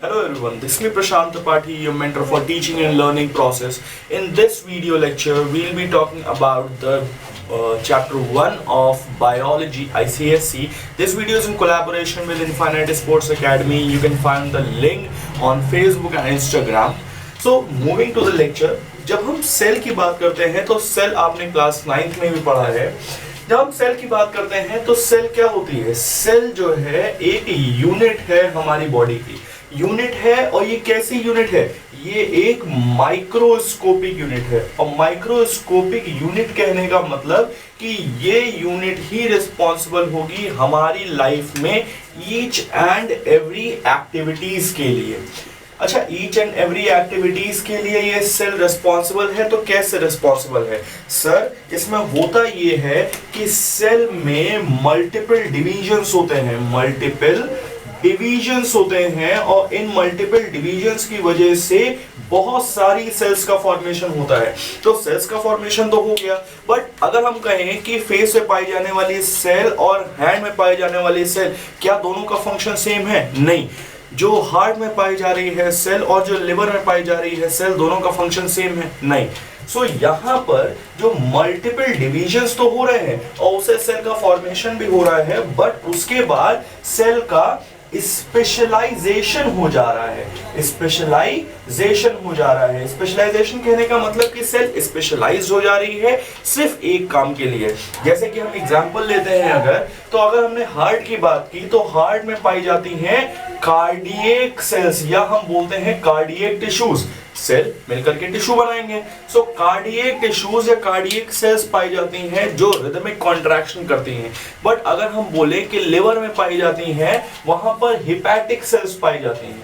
Hello everyone, this is me Prashant Tripathi, your mentor for teaching and learning process. In this video lecture, we'll be talking about the chapter 1 of biology ICSE. This video is in collaboration with Infinite Sports Academy. You can find the link on Facebook and Instagram. So moving to the lecture, जब हम cell की बात करते हैं तो cell आपने class 9th में भी पढ़ा है. जब हम सेल की बात करते हैं तो सेल क्या होती है? सेल जो है एक यूनिट है हमारी बॉडी की, यूनिट है. और ये कैसी यूनिट है? ये एक माइक्रोस्कोपिक यूनिट है. और माइक्रोस्कोपिक यूनिट कहने का मतलब कि ये यूनिट ही रिस्पॉन्सिबल होगी हमारी लाइफ में ईच एंड एवरी एक्टिविटीज के लिए. अच्छा, ईच एंड एवरी एक्टिविटीज के लिए ये सेल रिस्पॉन्सिबल है. तो कैसे रिस्पॉन्सिबल है सर? इसमें होता ये है कि सेल में मल्टीपल डिविजन्स होते हैं, मल्टीपल डिविजन्स होते हैं. और इन मल्टीपल डिविजन्स की वजह से बहुत सारी सेल्स का फॉर्मेशन होता है. तो सेल्स का फॉर्मेशन तो हो गया, बट अगर हम कहें कि फेस में पाई जाने वाली सेल और हैंड में पाई जाने वाली सेल, क्या दोनों का फंक्शन सेम है? नहीं. जो हार्ट में पाई जा रही है सेल और जो लिवर में पाई जा रही है सेल, दोनों का फंक्शन सेम है? नहीं. सो यहाँ पर जो मल्टीपल डिविजन्स तो हो रहे हैं और उससे सेल का फॉर्मेशन भी हो रहा है, बट उसके बाद सेल का स्पेशलाइजेशन हो जा रहा है. स्पेशलाइजेशन हो जा रहा है. स्पेशलाइजेशन कहने का मतलब कि सेल स्पेशलाइज हो जा रही है सिर्फ एक काम के लिए. जैसे कि हम एग्जांपल लेते हैं, अगर हमने हार्ट की बात की तो हार्ट में पाई जाती हैं कार्डियक सेल्स, या हम बोलते हैं कार्डियक टिश्यूज. सेल मिलकर के टिश्यू बनाएंगे. सो कार्डियक टिश्यूज या कार्डियक सेल्स पाई जाती हैं जो रिदमिक कॉन्ट्रैक्शन करती हैं. बट अगर हम बोले कि लिवर में पाई जाती हैं, वहां पर हिपैटिक सेल्स पाई जाती हैं.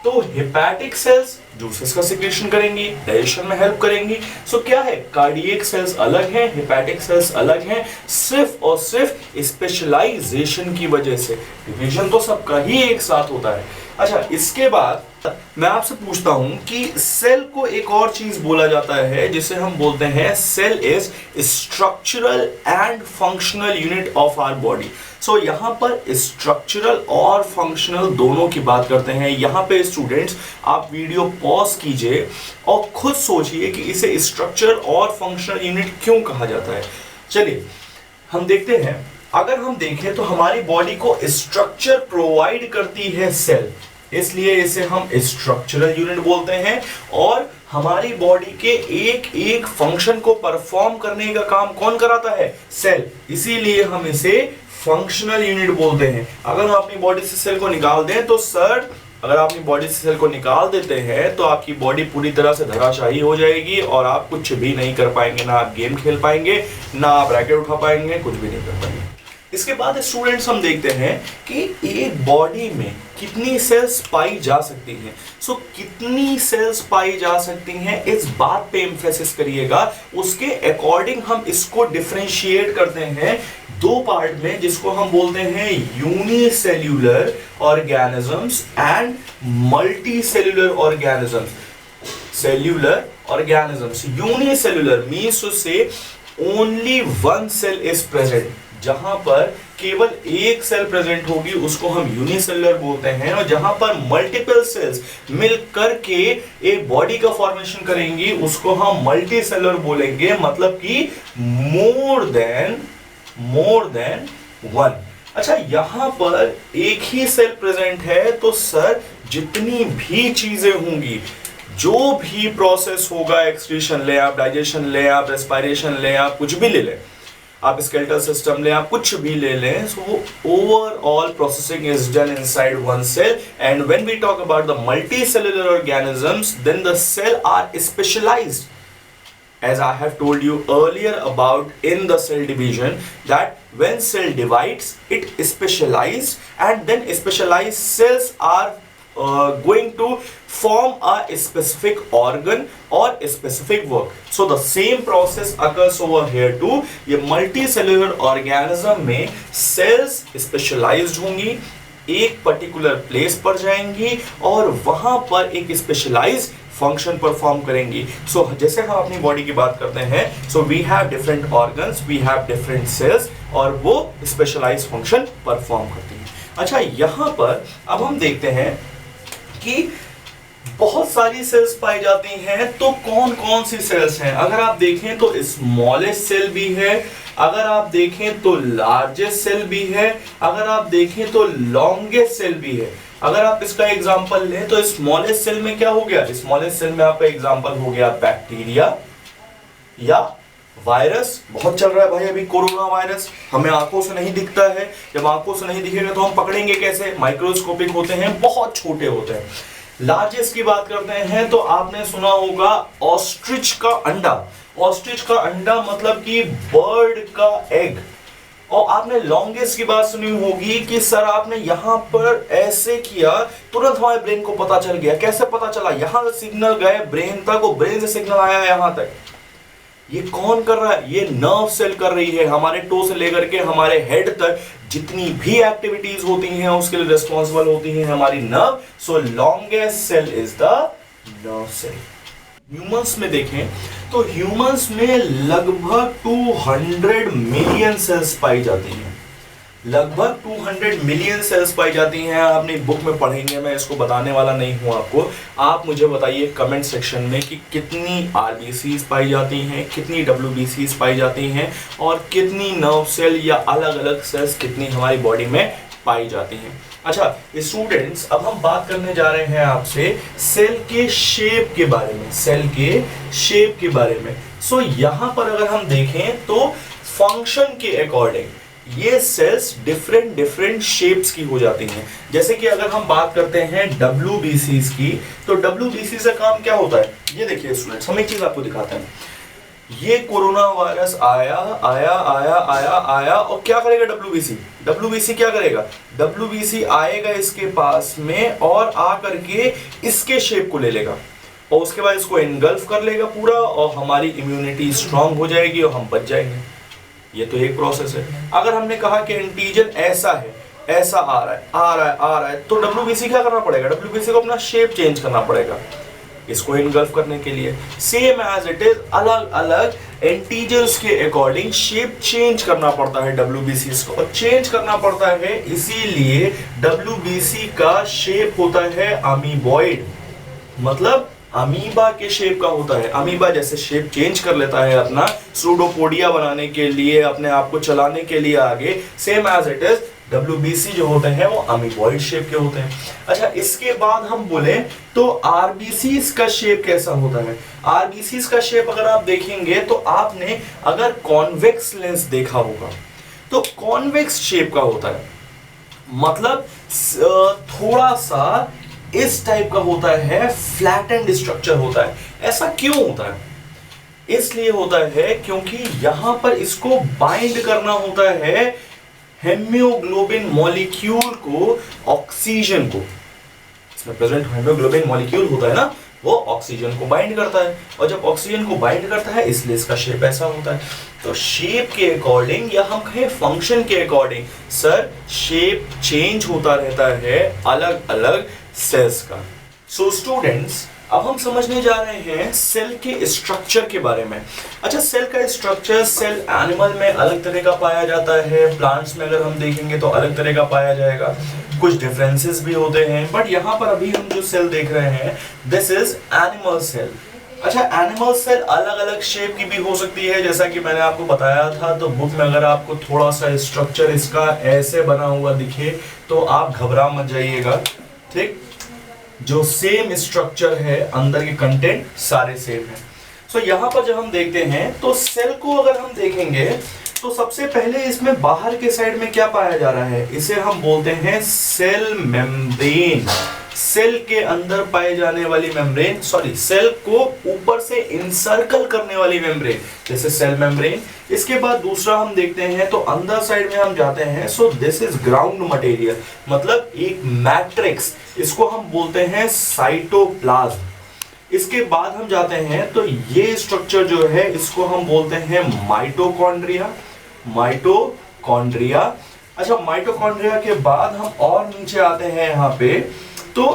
तो हिपैटिक सेल्स जूसेस का सिक्रेशन करेंगी, डाइजेशन में हेल्प करेंगी. सो क्या है? कार्डियक सेल्स अलग हैं, हिपैटिक सेल्स अलग हैं, सिर्फ और सिर्फ स्पेशलाइजेशन की वजह से. डिवीजन तो सबका ही एक साथ होता है. अच्छा, इसके बाद मैं आपसे पूछता हूं कि सेल को एक और चीज बोला जाता है जिसे हम बोलते हैं cell is structural and functional unit of our body. So यहां पर स्ट्रक्चरल और फंक्शनल दोनों की बात करते हैं. यहां पे स्टूडेंट्स आप वीडियो पॉज कीजिए और खुद सोचिए कि इसे स्ट्रक्चरल और फंक्शनल यूनिट क्यों कहा जाता है. चलिए हम देखते हैं. अगर हम देखें तो हमारी बॉडी को स्ट्रक्चर प्रोवाइड करती है सेल, इसलिए इसे हम स्ट्रक्चरल यूनिट बोलते हैं. और हमारी बॉडी के एक एक फंक्शन को परफॉर्म करने का काम कौन कराता है? सेल. इसीलिए हम इसे फंक्शनल यूनिट बोलते हैं. अगर हम अपनी बॉडी से सेल को निकाल दें तो सर, अगर आप अपनी बॉडी से सेल को निकाल देते हैं तो आपकी बॉडी पूरी तरह से धराशायी हो जाएगी और आप कुछ भी नहीं कर पाएंगे. ना आप गेम खेल पाएंगे, ना आप रैकेट उठा पाएंगे, कुछ भी नहीं कर पाएंगे. इसके बाद स्टूडेंट्स हम देखते हैं कि एक बॉडी में कितनी सेल्स पाई जा सकती हैं. सो कितनी सेल्स पाई जा सकती हैं, इस बात पे एम्फेसिस करिएगा. उसके अकॉर्डिंग हम इसको डिफरेंशिएट करते हैं दो पार्ट में, जिसको हम बोलते हैं unicellular organisms and multicellular organisms. Cellular organisms, unicellular means to say only one cell is present. जहां पर केवल एक सेल प्रेजेंट होगी उसको हम यूनिसेलुलर बोलते हैं. और जहां पर मल्टीपल सेल्स मिलकर के एक बॉडी का फॉर्मेशन करेंगी उसको हम मल्टीसेलुलर बोलेंगे, मतलब कि मोर देन वन. अच्छा, यहां पर एक ही सेल प्रेजेंट है तो सर जितनी भी चीजें होंगी, जो भी प्रोसेस होगा, एक्सक्रीशन ले आप, डाइजेशन ले आप, रेस्पिरेशन ले आप, कुछ भी ले लें आप, स्केलेटल सिस्टम ले आप, कुछ भी ले लें, so overall processing is done inside one cell. And when we talk about the multicellular organisms, then the cell are specialised. As I have told you earlier about in the cell division, that when cell divides, it specializes, and then specialized cells are going to form a specific organ or a specific work. So the same process occurs over here too. ये multicellular organism में cells specialized होंगी, एक particular place पर जाएंगी और वहां पर एक स्पेशलाइज्ड फंक्शन परफॉर्म करेंगी. सो जैसे हम अपनी बॉडी की बात करते हैं, so we have different organs, we have different cells और वो स्पेशलाइज्ड फंक्शन परफॉर्म करती हैं. अच्छा, यहाँ पर अब हम देखते हैं कि बहुत सारी सेल्स पाई जाती हैं। तो कौन कौन सी सेल्स हैं? अगर आप देखें तो स्मॉलेस्ट सेल भी है, अगर आप देखें तो लार्जेस्ट सेल भी है, अगर आप देखें तो लॉन्गेस्ट सेल भी है। अगर आप इसका एग्जांपल लें तो स्मॉलेस्ट सेल में क्या हो गया? स्मॉलेस्ट सेल में आपका एग्जांपल हो गया बैक्टीरिया या वायरस। बहुत चल रहा है भाई अभी कोरोना वायरस, हमें आंखों से नहीं दिखता है। जब आंखों से नहीं दिखेगा तो हम पकड़ेंगे कैसे? माइक्रोस्कोपिक होते हैं, बहुत छोटे होते हैं। लार्जेस्ट की बात करते हैं तो आपने सुना होगा ऑस्ट्रिच का अंडा। ऑस्ट्रिच का अंडा मतलब कि बर्ड का एग। और आपने लॉन्गेस्ट की बात सुनी होगी कि सर आपने यहां पर ऐसे किया, तुरंत हमारे ब्रेन को पता चल गया। कैसे पता चला? यहां से सिग्नल गए ब्रेन तक और ब्रेन से सिग्नल आया यहां तक। ये कौन कर रहा है? ये नर्व सेल कर रही है। हमारे टो से लेकर के हमारे हेड तक जितनी भी एक्टिविटीज होती हैं उसके लिए रिस्पॉन्सिबल होती है हमारी nerve. So longest cell is the nerve cell. Humans में देखें तो ह्यूमंस में लगभग 200 मिलियन सेल्स पाई जाती हैं। लगभग 200 मिलियन सेल्स पाई जाती हैं। आपने बुक में पढ़ेंगे, मैं इसको बताने वाला नहीं हूं आपको। आप मुझे बताइए कमेंट सेक्शन में कि कितनी आरबीसीज पाई जाती हैं, कितनी डब्ल्यूबीसीज पाई जाती हैं और कितनी नर्व सेल या अलग अलग सेल्स कितनी हमारी बॉडी में पाई जाती हैं। अच्छा स्टूडेंट्स, अब हम बात करने जा रहे हैं आपसे सेल के शेप के बारे में। सेल के शेप के बारे में। सो यहां पर अगर हम देखें तो फंक्शन के अकॉर्डिंग ये सेल्स डिफरेंट शेप्स की हो जाती हैं। जैसे कि अगर हम बात करते हैं डब्ल्यूबीसीज की, तो डब्ल्यूबीसी का काम क्या होता है? ये देखिए स्टूडेंट्स, हम एक चीज आपको दिखाते हैं। ये कोरोना वायरस आया आया आया आया आया और क्या करेगा डब्ल्यूबीसी? डब्ल्यूबीसी क्या करेगा? डब्ल्यूबीसी आएगा इसके पास में और आ करके इसके शेप को ले लेगा और उसके बाद इसको एनगल्फ कर लेगा पूरा और हमारी इम्यूनिटी स्ट्रांग हो जाएगी और हम बच जाएंगे। ये तो एक प्रोसेस है। अगर हमने कहा कि एंटीजन ऐसा है, ऐसा आ रहा है आ रहा है आ रहा है, तो डब्ल्यूबीसी क्या करना पड़ेगा? डब्ल्यूबीसी को अपना शेप चेंज करना पड़ेगा इसको इनगल्फ करने के लिए। सेम एज इट इज अलग अलग एंटीजन्स के अकॉर्डिंग शेप चेंज करना पड़ता है डब्ल्यूबीसी को, और चेंज करना पड़ता है इसीलिए डब्ल्यूबीसी का शेप होता है अमीबॉइड, मतलब अमीबा के शेप का होता है। अमीबा जैसे शेप चेंज कर लेता है अपना सूडोपोडिया बनाने के लिए, अपने आप को चलाने के लिए आगे, same as it is WBC जो होते हैं वो अमीबॉइड शेप के होते हैं। अच्छा इसके बाद हम बोले तो आरबीसीज का शेप कैसा होता है? आरबीसीज का शेप अगर आप देखेंगे तो आपने अगर कॉन्वेक्स लेंस देखा होगा तो कॉन्वेक्स शेप का होता है, मतलब थोड़ा सा इस टाइप का होता है, फ्लैटेंड स्ट्रक्चर होता है। ऐसा क्यों होता है? इसलिए होता है क्योंकि यहां पर इसको बाइंड करना होता है हेमोग्लोबिन मॉलिक्यूल को ऑक्सीजन को। इसमें प्रेजेंट हेमोग्लोबिन मॉलिक्यूल होता है ना, वो ऑक्सीजन को बाइंड करता है और जब ऑक्सीजन को बाइंड करता है इसलिए इसका शेप ऐसा होता है। तो शेप के अकॉर्डिंग या हम कहें फंक्शन के अकॉर्डिंग सर शेप चेंज होता रहता है अलग अलग सेल्स का। सो स्टूडेंट्स, अब हम समझने जा रहे हैं सेल के स्ट्रक्चर के बारे में। अच्छा सेल का स्ट्रक्चर सेल एनिमल में अलग तरह का पाया जाता है, प्लांट्स में अगर हम देखेंगे तो अलग तरह का पाया जाएगा, कुछ डिफरेंसेस भी होते हैं, बट यहाँ पर अभी हम जो सेल देख रहे हैं दिस इज एनिमल सेल। अच्छा एनिमल सेल अलग अलग शेप की भी हो सकती है, जैसा कि मैंने आपको बताया था। तो बुक में अगर आपको थोड़ा सा स्ट्रक्चर इसका ऐसे बना हुआ दिखे तो आप घबरा मत जाइएगा, ठीक। जो सेम स्ट्रक्चर है अंदर के कंटेंट सारे सेम है। सो यहाँ पर जब हम देखते हैं तो सेल को अगर हम देखेंगे तो सबसे पहले इसमें बाहर के साइड में क्या पाया जा रहा है? इसे हम बोलते हैं सेल मेम्ब्रेन। सेल के अंदर पाए जाने वाली मेम्ब्रेन, सॉरी सेल को ऊपर से इंसर्कल करने वाली मेम्ब्रेन, जैसे सेल मेम्ब्रेन। इसके बाद दूसरा हम देखते हैं तो अंदर साइड में हम जाते हैं, so this is ground material, मतलब एक मैट्रिक्स, इसको हम बोलते हैं साइटोप्लाज्म। इसके बाद हम जाते हैं तो ये स्ट्रक्चर जो है इसको हम बोलते हैं माइटोकॉन्ड्रिया। माइटोकॉन्ड्रिया। अच्छा माइटोकॉन्ड्रिया के बाद हम और नीचे आते हैं यहाँ पे, तो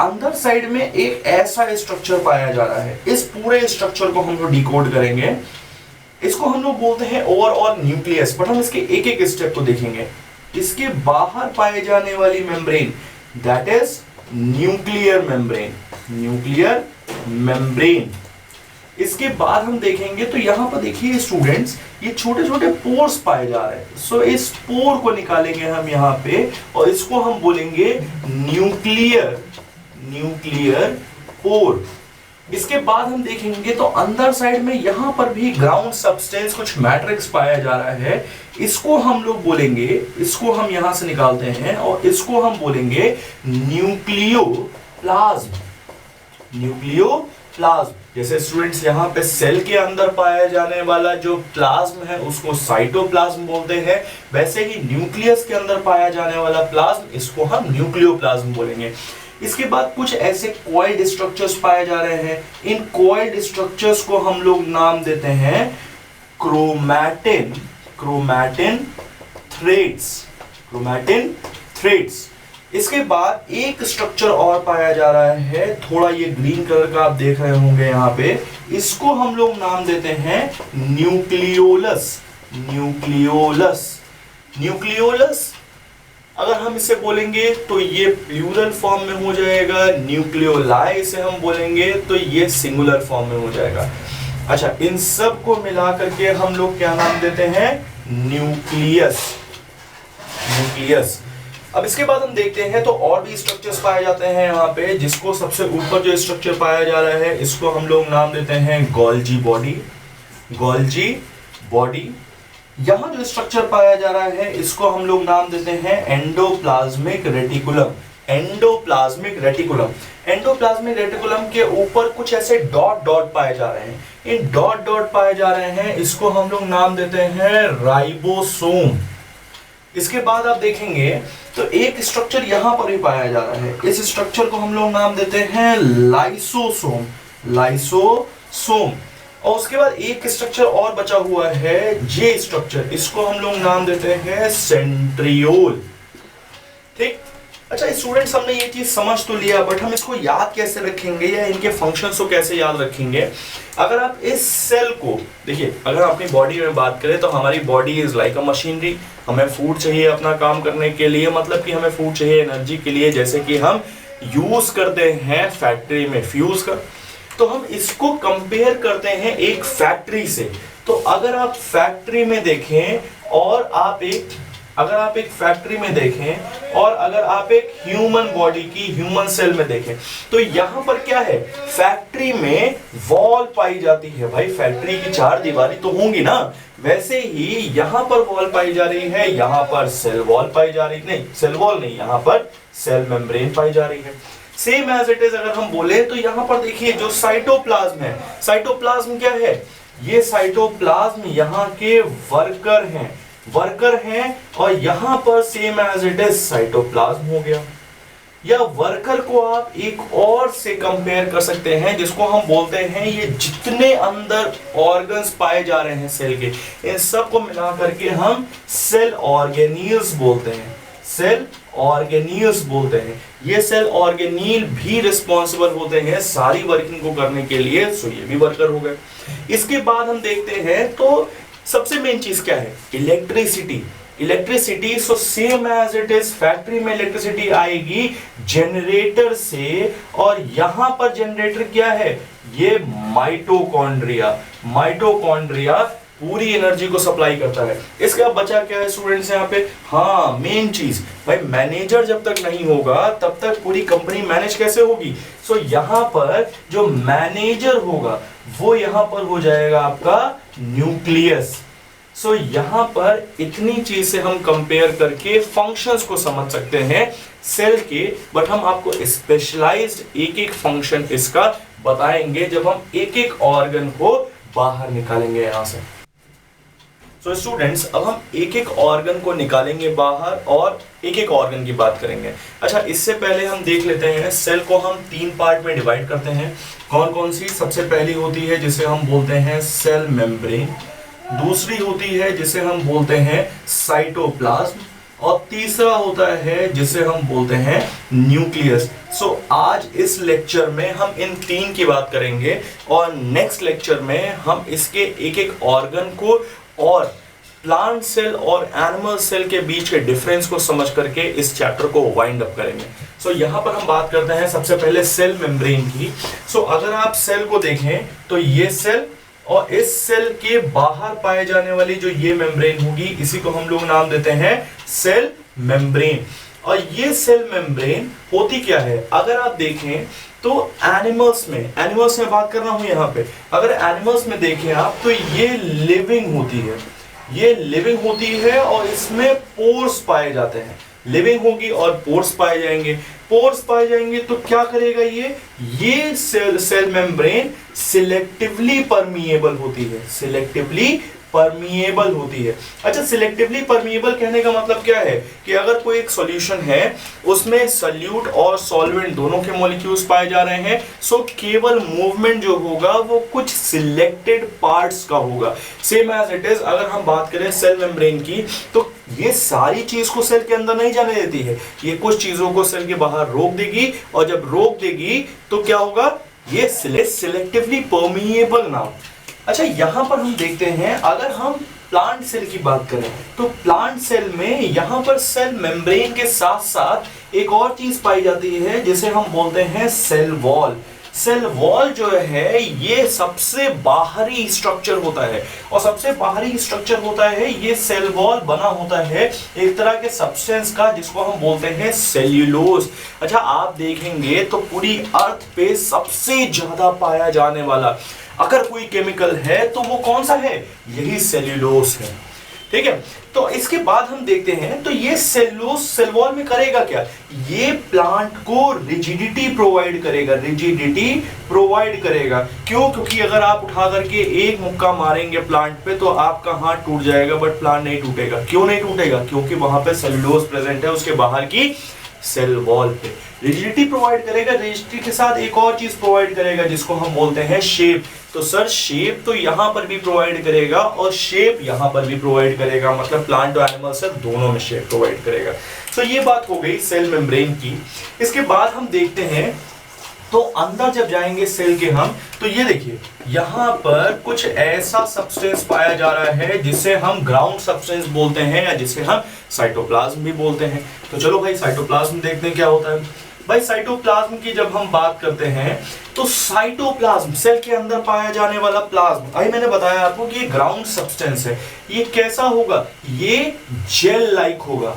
अंदर साइड में एक ऐसा स्ट्रक्चर पाया जा रहा है। इस पूरे स्ट्रक्चर को हम लोग डिकोड करेंगे, इसको हम लोग बोलते हैं ओवरऑल न्यूक्लियस, बट हम इसके एक एक स्टेप को देखेंगे। इसके बाहर पाए जाने वाली membrane that is nuclear membrane, nuclear membrane. इसके बाद हम देखेंगे तो यहां पर देखिए स्टूडेंट्स, ये छोटे छोटे पोर्स पाए जा रहे हैं। सो इस पोर को निकालेंगे हम यहाँ पे और इसको हम बोलेंगे न्यूक्लियर, न्यूक्लियर पोर। इसके बाद हम देखेंगे तो अंदर साइड में यहां पर भी ग्राउंड सब्सटेंस, कुछ मैट्रिक्स पाया जा रहा है। इसको हम लोग बोलेंगे, इसको हम यहां से निकालते हैं और इसको हम बोलेंगे न्यूक्लियोप्लाज्म, न्यूक्लियोप्लाज्म। जैसे स्टूडेंट्स यहाँ पे सेल के अंदर पाया जाने वाला जो प्लाज्म है उसको साइटोप्लाज्म बोलते हैं, वैसे ही न्यूक्लियस के अंदर पाया जाने वाला प्लाज्म, इसको हम न्यूक्लियोप्लाज्म बोलेंगे। इसके बाद कुछ ऐसे कॉइल्ड स्ट्रक्चर्स पाए जा रहे हैं। इन कॉइल्ड स्ट्रक्चर्स को हम लोग नाम देते हैं chromatin, chromatin threads, chromatin threads. इसके बाद एक स्ट्रक्चर और पाया जा रहा है, थोड़ा ये ग्रीन कलर का आप देख रहे होंगे यहाँ पे, इसको हम लोग नाम देते हैं न्यूक्लियोलस, न्यूक्लियोलस। न्यूक्लियोलस अगर हम इसे बोलेंगे तो ये प्लूरल फॉर्म में हो जाएगा, न्यूक्लियोलाई से हम बोलेंगे तो ये सिंगुलर फॉर्म में हो जाएगा। अच्छा, इन सब को मिला करके हम लोग क्या नाम देते हैं? Nucleus, nucleus. अब इसके बाद हम देखते हैं तो और भी स्ट्रक्चर्स पाए जाते हैं यहाँ पे, जिसको सबसे ऊपर जो स्ट्रक्चर पाया जा रहा है इसको हम लोग नाम देते हैं गोल्जी बॉडी, गोल्जी बॉडी। यहाँ जो स्ट्रक्चर पाया जा रहा है इसको हम लोग नाम देते हैं endoplasmic reticulum, endoplasmic reticulum. Endoplasmic reticulum के ऊपर कुछ ऐसे डॉट डॉट पाए जा रहे हैं, इन डॉट डॉट पाए जा रहे हैं, इसको हम लोग नाम देते हैं राइबोसोम। इसके बाद आप देखेंगे तो एक स्ट्रक्चर यहां पर भी पाया जा रहा है, इस स्ट्रक्चर को हम लोग नाम देते हैं लाइसोसोम, लाइसोसोम। और उसके बाद एक स्ट्रक्चर और बचा हुआ है, जे स्ट्रक्चर, इसको हम लोग नाम देते हैं सेंट्रियोल। ठीक। अच्छा स्टूडेंट्स, हमने ये चीज समझ तो लिया, बट हम इसको याद कैसे रखेंगे या इनके फंक्शंस को कैसे याद रखेंगे? अगर आप इस सेल को देखिए, अगर अपनी बॉडी में बात करें तो हमारी body is like a machinery. हमें फूड चाहिए अपना काम करने के लिए, मतलब कि हमें फूड चाहिए एनर्जी के लिए, जैसे कि हम यूज करते हैं फैक्ट्री में फ्यूज का। तो हम इसको कंपेयर करते हैं एक फैक्ट्री से। तो अगर आप फैक्ट्री में देखें और अगर आप एक फैक्ट्री में देखें और अगर आप एक ह्यूमन बॉडी की ह्यूमन सेल में देखें तो यहां पर क्या है? फैक्ट्री में वॉल पाई जाती है। भाई फैक्ट्री की चार दीवारी तो होंगी ना, वैसे ही यहां पर वॉल पाई जा रही है, यहां पर सेल वॉल पाई जा रही, नहीं सेल वॉल नहीं, यहां पर सेल मेम्ब्रेन पाई जा रही है। सेम एज इट इज अगर हम बोले तो यहां पर देखिए जो साइटोप्लाज्म है, साइटोप्लाज्म क्या है? ये साइटोप्लाज्म यहाँ के वर्कर हैं, वर्कर हैं, और यहां पर same as it is cytoplasm हो गया। या वर्कर को आप एक और से कंपेयर कर सकते हैं, जिसको हम बोलते हैं ये जितने अंदर ऑर्गन्स पाए जा रहे हैं सेल के, इन सब को मिला करके हम सेल ऑर्गेनील्स बोलते हैं, सेल ऑर्गेनील्स बोलते हैं। ये सेल ऑर्गेनील भी रिस्पॉन्सिबल होते हैं सारी वर्किंग को करने के लिए, सो ये भी वर्कर हो गए। इसके बाद हम देखते हैं तो सबसे मेन चीज क्या है? Electricity, electricity. So same as it is factory में इलेक्ट्रिसिटी आएगी जनरेटर से, और यहां पर जनरेटर क्या है? ये माइटोकॉन्ड्रिया, माइटोकॉन्ड्रिया पूरी एनर्जी को सप्लाई करता है। इसका बचा क्या है स्टूडेंट्स यहाँ पे? हाँ मेन चीज, भाई मैनेजर जब तक नहीं होगा तब तक पूरी कंपनी मैनेज कैसे होगी? सो यहाँ पर जो मैनेजर होगा वो यहाँ पर हो जाएगा आपका न्यूक्लियस। सो यहाँ पर इतनी चीज से हम कंपेयर करके फंक्शंस को समझ सकते हैं सेल के, बट हम आपको स्पेशलाइज्ड एक एक फंक्शन इसका बताएंगे जब हम एक एक ऑर्गन को बाहर निकालेंगे यहाँ से। सो स्टूडेंट्स, अब हम एक एक ऑर्गन को निकालेंगे बाहर और एक एक ऑर्गन की बात करेंगे। अच्छा, इससे पहले हम देख लेते हैं सेल को हम तीन पार्ट में डिवाइड करते हैं। कौन कौन सी? सबसे पहली होती है जिसे हम बोलते हैं सेल मेम्ब्रेन, दूसरी होती है जिसे हम बोलते हैं साइटोप्लाज्म, और तीसरा होता है जिसे हम बोलते हैं न्यूक्लियस। सो आज इस लेक्चर में हम इन तीन की बात करेंगे, और नेक्स्ट लेक्चर में हम इसके एक एक ऑर्गन को और प्लांट सेल और एनिमल सेल के बीच के डिफरेंस को समझ करके इस चैप्टर को वाइंड अप करेंगे। सो यहाँ पर हम बात करते हैं सबसे पहले सेल मेम्ब्रेन की। सो अगर आप सेल को देखें तो ये सेल और इस सेल के बाहर पाए जाने वाली जो ये मेम्ब्रेन होगी, इसी को हम लोग नाम देते हैं सेल मेम्ब्रेन। और ये सेल मेम्ब्रेन होती क्या है, अगर आप देखें तो एनिमल्स में बात कर रहा हूं यहाँ पे, अगर एनिमल्स में देखें आप तो ये लिविंग होती है और इसमें पोर्स पाए जाते हैं। लिविंग होगी और पोर्स पाए जाएंगे तो क्या करेगा ये सेल मेम्ब्रेन सिलेक्टिवली परमिएबल होती है। अच्छा, सिलेक्टिवली परमिएबल कहने का मतलब क्या है कि अगर कोई एक सॉल्यूशन है उसमें सॉल्यूट और सॉल्वेंट दोनों के मॉलिक्यूल्स पाए जा रहे हैं, सो केवल मूवमेंट जो होगा वो कुछ सिलेक्टेड पार्ट्स का होगा। सेम एज इट इज अगर हम बात करें सेल मेम्ब्रेन की, तो ये सारी चीज को सेल के अंदर नहीं जाने देती है, ये कुछ चीजों को सेल के बाहर रोक देगी, और जब रोक देगी तो क्या होगा, ये सिलेक्टिवली परमिएबल नाउ। अच्छा, यहां पर हम देखते हैं अगर हम प्लांट सेल की बात करें तो प्लांट सेल में यहां पर सेल मेम्ब्रेन के साथ साथ एक और चीज पाई जाती है जिसे हम बोलते हैं सेल वॉल। सेल वॉल जो है ये सबसे बाहरी स्ट्रक्चर होता है, और सबसे बाहरी स्ट्रक्चर होता है ये सेल वॉल बना होता है एक तरह के सब्सटेंस का जिसको हम बोलते हैं सेल्यूलोज। अच्छा, आप देखेंगे तो पूरी अर्थ पे सबसे ज्यादा पाया जाने वाला अगर कोई केमिकल है तो वो कौन सा है, यही सेल्यूलोज है। ठीक है, तो इसके बाद हम देखते हैं तो ये सेल्यूलोज सेल वॉल में करेगा क्या, ये प्लांट को रिजिडिटी प्रोवाइड करेगा। क्यों, क्योंकि अगर आप उठा करके एक मुक्का मारेंगे प्लांट पे तो आपका हाथ टूट जाएगा बट प्लांट नहीं टूटेगा। क्यों नहीं टूटेगा, क्योंकि वहां पे सेल्यूलोज प्रेजेंट है उसके बाहर की सेल वॉल पे। रिजिडिटी प्रोवाइड करेगा, रिजिडिटी के साथ एक और चीज प्रोवाइड करेगा जिसको हम बोलते हैं शेप। तो सर शेप तो यहां पर भी प्रोवाइड करेगा और शेप यहां पर भी प्रोवाइड करेगा, मतलब प्लांट और एनिमल से दोनों में शेप प्रोवाइड करेगा। तो ये बात हो गई सेल मेम्ब्रेन की। इसके बाद हम देखते हैं तो अंदर जब जाएंगे सेल के हम, तो ये देखिए यहां पर कुछ ऐसा सब्सटेंस पाया जा रहा है जिसे हम ग्राउंड सब्सटेंस बोलते हैं या जिसे हम साइटोप्लाज्म भी बोलते हैं। तो चलो भाई साइटोप्लाज्म देखते हैं क्या होता है। भाई साइटोप्लाज्म की जब हम बात करते हैं तो साइटोप्लाज्म सेल के अंदर पाया जाने वाला प्लाज्म, भाई मैंने बताया आपको कि ये ग्राउंड सब्सटेंस है। ये कैसा होगा, ये जेल लाइक होगा।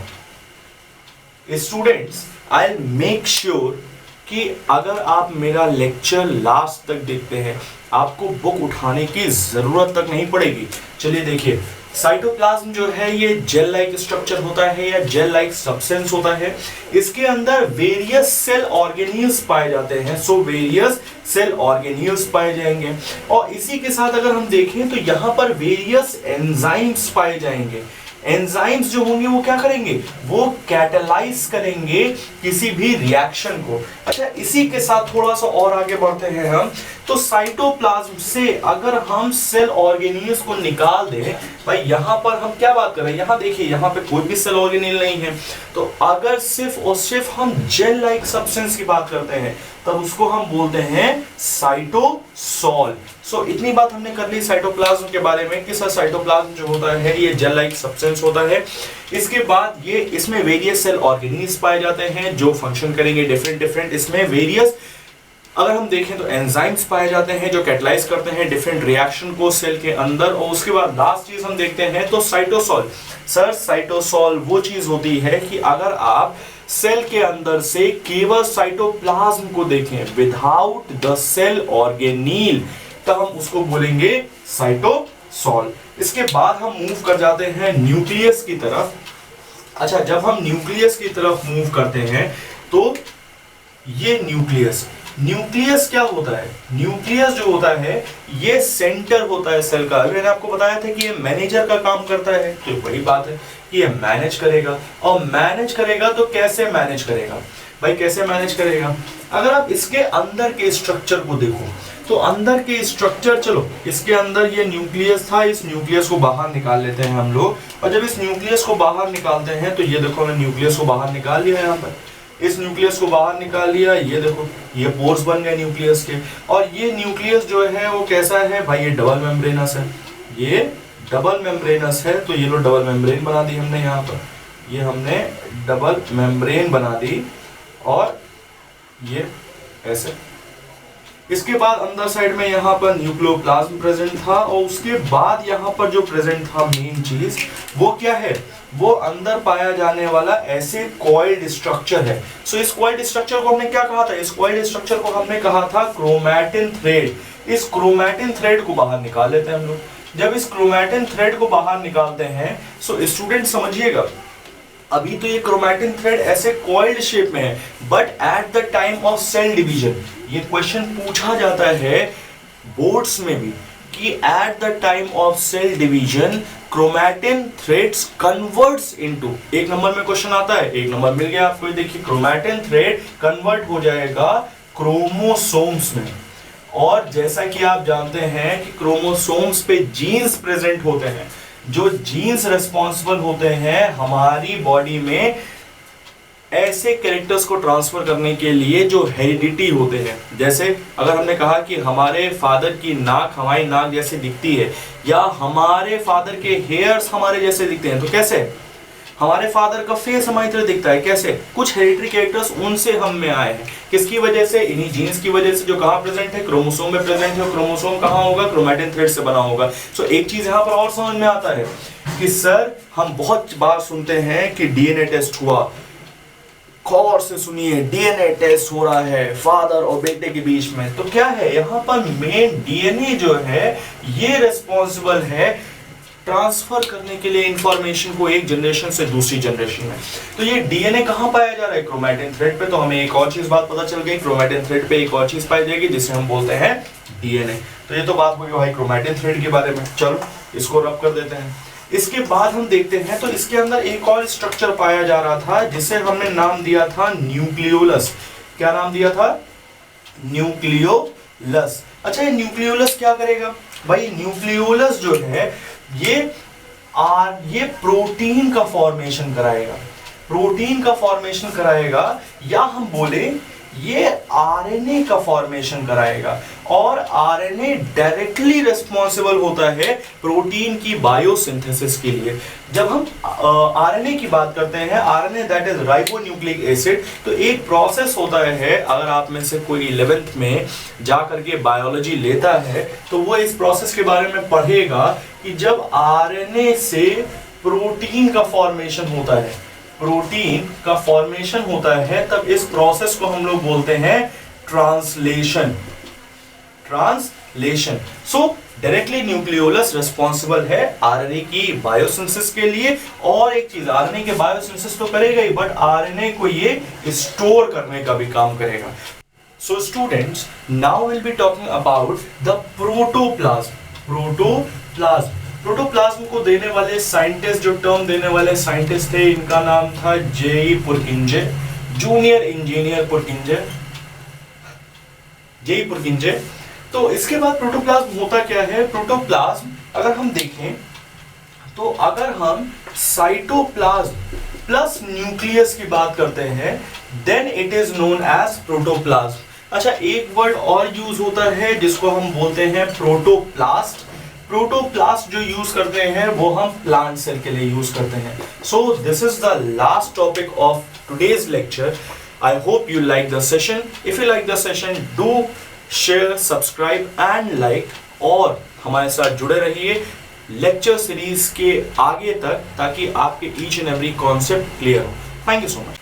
Students, I will make sure कि अगर आप मेरा लेक्चर लास्ट तक देखते हैं आपको बुक उठाने की जरूरत तक नहीं पड़ेगी। चलिए देखिए, साइटोप्लाज्म जो है ये जेल लाइक स्ट्रक्चर होता है या जेल लाइक सब्सटेंस होता है। इसके अंदर वेरियस सेल ऑर्गेनील्स पाए जाते हैं, सो वेरियस सेल ऑर्गेनील्स पाए जाएंगे। और इसी के साथ अगर हम देखें तो यहाँ पर वेरियस एंजाइम्स पाए जाएंगे। एंजाइम्स जो होंगे वो क्या करेंगे, वो कैटालाइज करेंगे किसी भी रिएक्शन को। अच्छा, इसी के साथ थोड़ा सा और आगे बढ़ते हैं हम, तो साइटोप्लाज्म से अगर हम सेल ऑर्गेनील्स को निकाल दें, भाई यहाँ पर हम क्या बात कर रहे हैं, यहाँ देखिए यहाँ पे कोई भी सेल ऑर्गेनील नहीं है, तो अगर सिर्फ और सिर्फ हम जेल लाइक सब्सटेंस की बात करते हैं तब उसको हम बोलते हैं साइटोसॉल। सो इतनी बात हमने कर ली साइटोप्लाज्म के बारे में कि सर साइटोप्लाज्म जो होता है ये जेल लाइक सब्सटेंस होता है। इसके बाद ये इसमें वेरियस सेल ऑर्गेनील्स पाए जाते हैं जो फंक्शन करेंगे डिफरेंट। इसमें वेरियस अगर हम देखें तो एंजाइम्स पाए जाते हैं जो कैटलाइज करते हैं डिफरेंट रिएक्शन को सेल के अंदर। और उसके बाद लास्ट चीज हम देखते हैं तो साइटोसॉल। सर साइटोसॉल वो चीज होती है कि अगर आप सेल के अंदर से केवल साइटोप्लाज्म को देखें विदाउट द सेल ऑर्गेनील, तब हम उसको बोलेंगे साइटोसॉल। इसके बाद हम मूव कर जाते हैं न्यूक्लियस की तरफ। अच्छा, जब हम न्यूक्लियस की तरफ मूव करते हैं तो ये न्यूक्लियस क्या होता है, न्यूक्लियस जो होता है ये सेंटर होता है सेल का। मैंने आपको बताया था कि ये मैनेजर का काम करता है, तो वही बात है कि ये मैनेज करेगा। और मैनेज करेगा तो कैसे मैनेज करेगा, भाई कैसे मैनेज करेगा, अगर आप इसके अंदर के स्ट्रक्चर को देखो तो अंदर के स्ट्रक्चर, चलो इसके अंदर ये न्यूक्लियस था, इस न्यूक्लियस को बाहर निकाल लेते हैं हम लोग। और जब इस न्यूक्लियस को बाहर निकालते हैं तो ये देखो हमने न्यूक्लियस को बाहर निकाल लिया, यहाँ पर इस न्यूक्लियस को बाहर निकाल लिया, ये देखो ये पोर्स बन गए न्यूक्लियस के। और ये न्यूक्लियस जो है वो कैसा है भाई, ये डबल मेम्ब्रेनस है, ये डबल मेम्ब्रेनस है। तो ये लो डबल मेम्ब्रेन बना दी हमने, यहाँ पर ये हमने डबल मेम्ब्रेन बना दी। और ये ऐसे। इसके बाद अंदर साइड में यहाँ पर न्यूक्लियोप्लाज्म प्रेजेंट था, और उसके बाद यहाँ पर जो प्रेजेंट था मेन चीज वो क्या है, वो अंदर पाया जाने वाला ऐसे कॉइल्ड स्ट्रक्चर है। सो इस कॉइल्ड स्ट्रक्चर को हमने क्या कहा था, इस कॉइल्ड स्ट्रक्चर को हमने कहा था क्रोमैटिन थ्रेड। इस क्रोमैटिन थ्रेड को बाहर निकाल लेते हैं हम लोग। जब इस क्रोमैटिन थ्रेड को बाहर निकालते हैं, सो स्टूडेंट समझिएगा, अभी तो ये क्रोमैटिन थ्रेड ऐसे कॉइल्ड शेप में है, but at the time of cell division, ये क्वेश्चन पूछा जाता है बोर्ड्स में भी कि at the time of cell division chromatin threads converts into, एक नंबर में क्वेश्चन आता है, एक नंबर मिल गया आपको। देखिए क्रोमैटिन थ्रेड कन्वर्ट हो जाएगा क्रोमोसोम्स में, और जैसा कि आप जानते हैं कि क्रोमोसोम्स पे जीन्स प्रेजेंट होते हैं, जो जीन्स रिस्पॉन्सिबल होते हैं हमारी बॉडी में ऐसे कैरेक्टर्स को ट्रांसफर करने के लिए जो हेरिडिटी होते हैं। जैसे अगर हमने कहा कि हमारे फादर की नाक हमारी नाक जैसे दिखती है, या हमारे फादर के हेयर्स हमारे जैसे दिखते हैं, तो कैसे हमारे फादर का फेस हमारी तरह दिखता है, कैसे कुछ हेरिडिटरी कैरेक्टर्स उनसे हम में आए हैं। किसकी वजह से, इन्हीं जीन्स की वजह से, जो कहाँ प्रेजेंट है, क्रोमोसोम में प्रेजेंट है। क्रोमोसोम कहाँ होगा, क्रोमैटिन थ्रेड से बना होगा। सो एक चीज यहाँ पर और समझ में आता है कि सर हम बहुत बार सुनते हैं कि डीएनए टेस्ट हुआ, गौर से सुनिए, डीएनए टेस्ट हो रहा है फादर और बेटे के बीच में। तो क्या है यहाँ पर मेन डीएनए जो है ये रिस्पॉन्सिबल है ट्रांसफर करने के लिए इंफॉर्मेशन को एक जनरेशन से दूसरी जनरेशन में। तो ये डीएनए कहाँ पाया जा रहा है, क्रोमैटिन थ्रेड पे। तो हमें एक और चीज बात पता चल गई, क्रोमैटिन थ्रेड पे एक और चीज पाई जाएगी जिसे हम बोलते हैं डीएनए। तो ये तो बात हुई भाई क्रोमैटिन थ्रेड के बारे में। चलो इसको रब कर देते हैं। इसके बाद हम देखते हैं तो इसके अंदर एक और स्ट्रक्चर पाया जा रहा था जिसे हमने नाम दिया था न्यूक्लियोलस। क्या नाम दिया था, न्यूक्लियोलस। अच्छा ये न्यूक्लियोलस क्या करेगा भाई, न्यूक्लियोलस जो है ये प्रोटीन का फॉर्मेशन कराएगा, प्रोटीन का फॉर्मेशन कराएगा, या हम बोले ये आरएनए का फॉर्मेशन कराएगा। और आरएनए डायरेक्टली रिस्पॉन्सिबल होता है प्रोटीन की बायोसिंथेसिस के लिए। जब हम आरएनए की बात करते हैं, RNA that is ribonucleic acid, तो एक प्रोसेस होता है, अगर आप में से कोई 11th में जा करके बायोलॉजी लेता है तो वो इस प्रोसेस के बारे में पढ़ेगा कि जब आरएनए से प्रोटीन का फॉर्मेशन होता है, प्रोटीन का फॉर्मेशन होता है, तब इस प्रोसेस को हम लोग बोलते हैं ट्रांसलेशन। ट्रांसलेशन। सो डायरेक्टली न्यूक्लियोलस रिस्पॉन्सिबल है आरएनए की बायोसिंथेसिस के लिए। और एक चीज, आरएनए के बायोसिंथेसिस तो करेगा ही, बट आरएनए को ये स्टोर करने का भी काम करेगा। So students, now will be talking about the protoplasm. Protoplasm को देने वाले साइंटिस्ट, जो टर्म देने वाले साइंटिस्ट थे, इनका नाम था JE Purkinje, junior engineer Purkinje, JE Purkinje. तो इसके बाद प्रोटोप्लाज्म होता क्या है, प्रोटोप्लाज्म अगर हम देखें तो अगर हम साइटोप्लाज्म प्लस न्यूक्लियस की बात करते हैं, then it is known as protoplasm. अच्छा एक वर्ड और यूज होता है जिसको हम बोलते हैं प्रोटोप्लास्ट। प्रोटोप्लास्ट जो यूज करते हैं वो हम प्लांट सेल के लिए यूज करते हैं। So this is the last topic of today's lecture. I hope you like the session. If you like the session, do share, subscribe and like, और हमारे साथ जुड़े रहिए लेक्चर सीरीज के आगे तक, ताकि आपके each and every concept clear हो। Thank you so much.